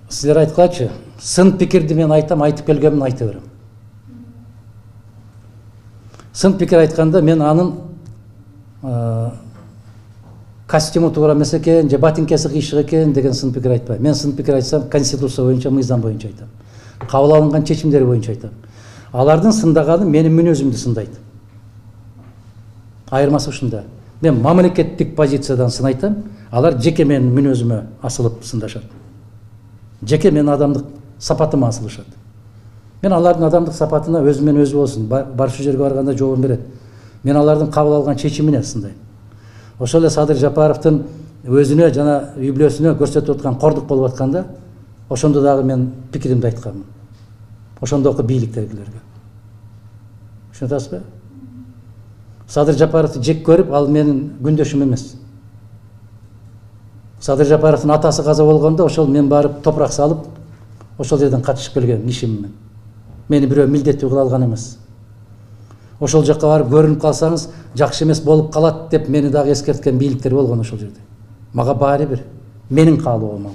Сіздер айтқылачы, сын пикирди мен айтам, айтып келгенмін айта берем. Сын пикир айтканда мен анын костюму туура эмес экен, же ботинкеси кыйшык экен деген сын пикир айтпайм. Мен сын пикир айтсам, конституция боюнча, мыйзам боюнча айтам. Кабыл алынган чечимдер боюнча айтам. Алардын сындаганы менин мүнөзүмдү сындайт. Айырмасы ушунда. Мен мамлекеттик позициядан сын айтам, алар жеке менин мүнөзүмө асылып сындашат. Жеке менин адамдык сапатыма асылышат. Мен алардын адамдык сапатына өзүмен өзү болсун, барчу жерге барганда жообун берет. Мен алардын кабыл алган чечимине сындайм. Ошол эле Садыр Жапаровдун өзүнө жана үй бүлөсүнө көрсөтүп аткан кордук болуп атканда, ошондо дагы мен пикиримди айтканмын. Ошондогу бийликтегилерге. Ушунат атасызбы? Садыр Жапаровду жек көрүп, ал менин күндөшүм эмес. Садыр Жапаровдун атасы каза болгондо ошол мен барып топурак салып, ошол жерден катышып келген ишиммен. Мени бирөө милдеттүү кыла алган эмес. Ошол жакка барып көрүнүп калсаңыз, жакшы эмес болуп калат деп мени дагы эскерткен бийликтер болгон ошол жерде. Мага баары бир. Менин каалоом ал.